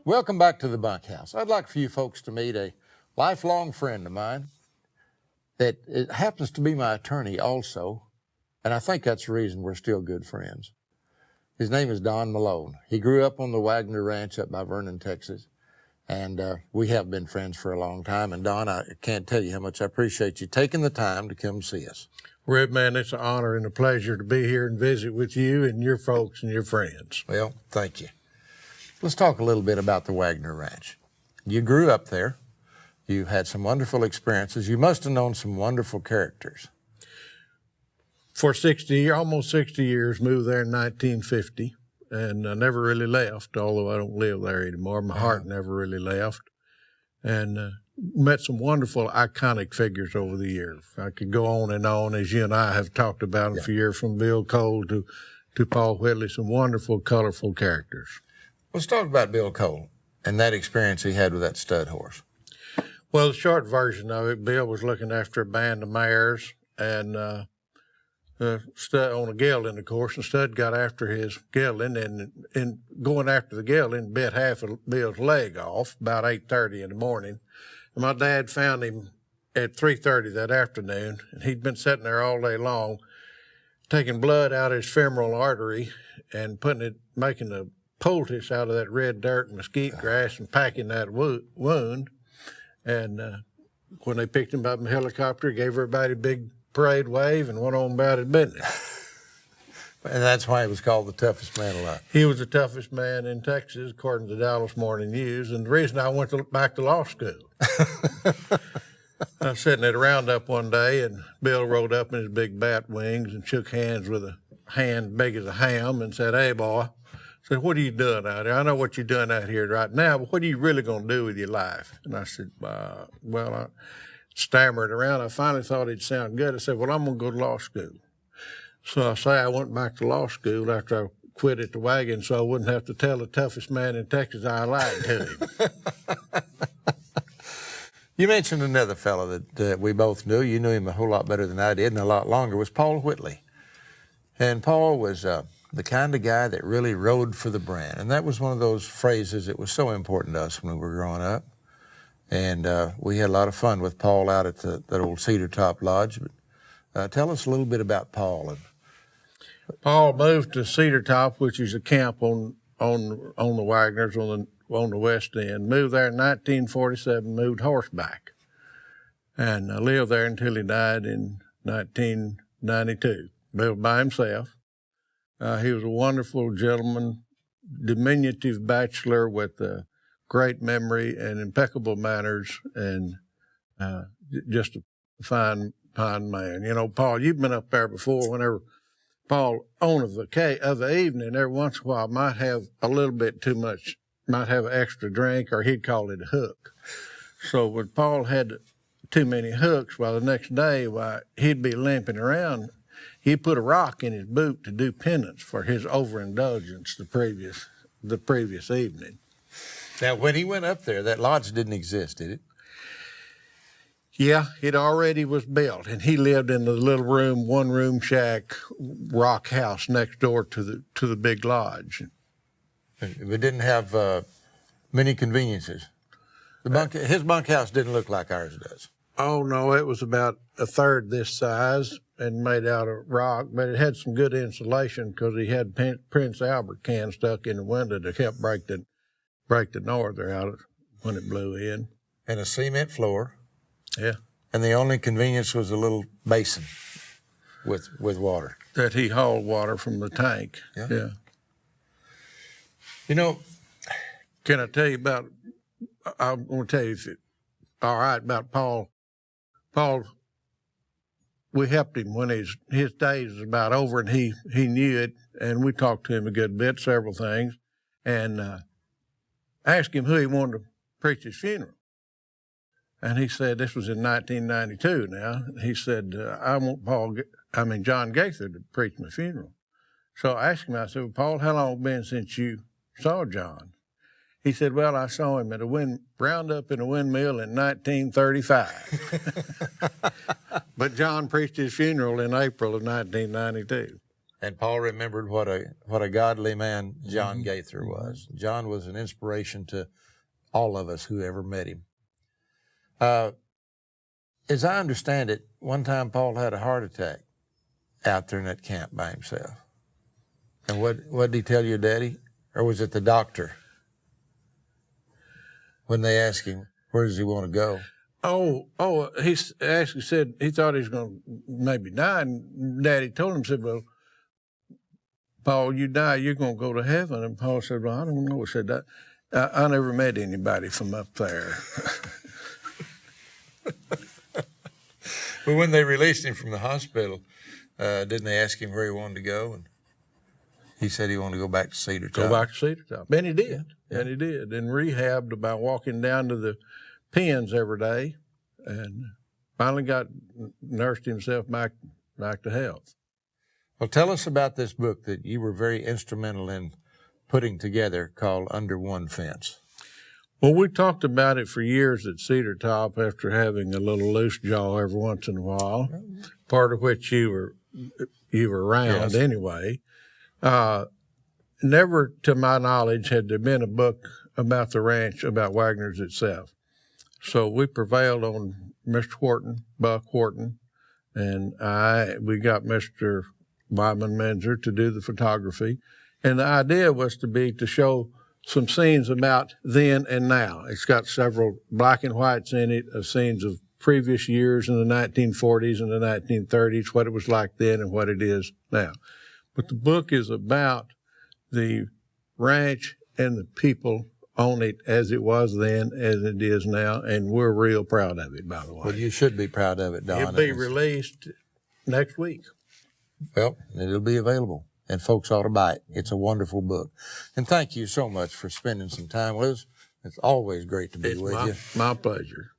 Welcome back to the Bunkhouse. I'd like for you folks to meet a lifelong friend of mine that it happens to be my attorney also, and I think that's the reason we're still good friends. His name is Don Malone. He grew up on the Waggoner Ranch up by Vernon, Texas, and we have been friends for a long time. And Don, I can't tell you how much I appreciate you taking the time to come see us. Red, man, it's an honor and a pleasure to be here and visit with you and your folks and your friends. Well, thank you. Let's talk a little bit about the Waggoner Ranch. You grew up there. You had some wonderful experiences. You must have known some wonderful characters. For almost 60 years, moved there in 1950, and I never really left, although I don't live there anymore. My heart never really left. And met some wonderful, iconic figures over the years. I could go on and on, as you and I have talked about them for years, from Bill Cole to Paul Whitley, some wonderful, colorful characters. Let's talk about Bill Cole and that experience he had with that stud horse. Well, the short version of it, Bill was looking after a band of mares and stud on a gelding, of course, and Stud got after his gelding and going after the gelding, bit half of Bill's leg off about 8:30 in the morning. And my dad found him at 3:30 that afternoon, and he'd been sitting there all day long, taking blood out of his femoral artery and making a poultice out of that red dirt and mesquite grass and packing that wound. And when they picked him up in the helicopter, gave everybody a big parade wave and went on about his business. And that's why he was called the toughest man alive. He was the toughest man in Texas, according to the Dallas Morning News. And the reason I went back to law school. I was sitting at a roundup one day, and Bill rode up in his big bat wings and shook hands with a hand big as a ham and said, "Hey, boy." I said, "What are you doing out here? I know what you're doing out here right now, but what are you really going to do with your life?" And I said, I stammered around. I finally thought it'd sound good. I said, "Well, I'm going to go to law school." So I went back to law school after I quit at the wagon so I wouldn't have to tell the toughest man in Texas I lied to him. You mentioned another fellow that we both knew. You knew him a whole lot better than I did and a lot longer, was Paul Whitley. And Paul was the kind of guy that really rode for the brand. And that was one of those phrases that was so important to us when we were growing up. And we had a lot of fun with Paul out at that old Cedar Top Lodge. But tell us a little bit about Paul. Paul moved to Cedar Top, which is a camp on the Waggoners on the west end. Moved there in 1947, moved horseback. And lived there until he died in 1992. Lived by himself. He was a wonderful gentleman, diminutive bachelor with a great memory and impeccable manners, and just a fine man. You know, Paul, you've been up there before. Whenever Paul, on of the evening, every once in a while, might have a little bit too much, might have an extra drink, or he'd call it a hook. So when Paul had too many hooks, the next day, he'd be limping around. He put a rock in his boot to do penance for his overindulgence the previous evening. Now, when he went up there, that lodge didn't exist, did it? Yeah, it already was built, and he lived in the little one-room shack rock house next door to the big lodge. It didn't have many conveniences. His bunkhouse didn't look like ours does. Oh, no, it was about a third this size and made out of rock, but it had some good insulation because he had Prince Albert can stuck in the window to help break the norther out when it blew in. And a cement floor. Yeah. And the only convenience was a little basin with water. That he hauled water from the tank. Yeah. You know, can I tell you about, I'm going to tell you if it's all right about Paul. Paul, we helped him when his days was about over, and he knew it, and we talked to him a good bit, several things, and asked him who he wanted to preach his funeral. And he said, this was in 1992 now, he said, I want John Gaither to preach my funeral. So I asked him, I said, "Well, Paul, how long been since you saw John?" He said, "Well, I saw him at a roundup in a windmill in 1935. But John preached his funeral in April of 1992. And Paul remembered what a godly man John Gaither was. John was an inspiration to all of us who ever met him. As I understand it, one time Paul had a heart attack out there in that camp by himself. And what did he tell your daddy? Or was it the doctor? When they asked him, where does he want to go? He actually said he thought he was going to maybe die. And Daddy told him, said, well, Paul, you die, you're going to go to heaven. And Paul said, well, I don't know. He said, I never met anybody from up there. Well, when they released him from the hospital, didn't they ask him where he wanted to go? And he said he wanted to go back to Cedar Top. Go back to Cedar Top. And he did. Yeah. And he did. And rehabbed by walking down to the pens every day, and finally nursed himself back to health. Well, tell us about this book that you were very instrumental in putting together called Under One Fence. Well, we talked about it for years at Cedar Top after having a little loose jaw every once in a while, part of which you were around anyway. Never, to my knowledge, had there been a book about the ranch, about Waggoner's itself. So we prevailed on Mr. Buck Horton, and we got Mr. Wyman Menzer to do the photography. And the idea was to show some scenes about then and now. It's got several black and whites in it of scenes of previous years in the 1940s and the 1930s, what it was like then and what it is now. But the book is about the ranch and the people on it as it was then, as it is now, and we're real proud of it, by the way. Well, you should be proud of it, Don. It'll be released next week. Well, it'll be available, and folks ought to buy it. It's a wonderful book. And thank you so much for spending some time with us. It's always great to be with you. My pleasure.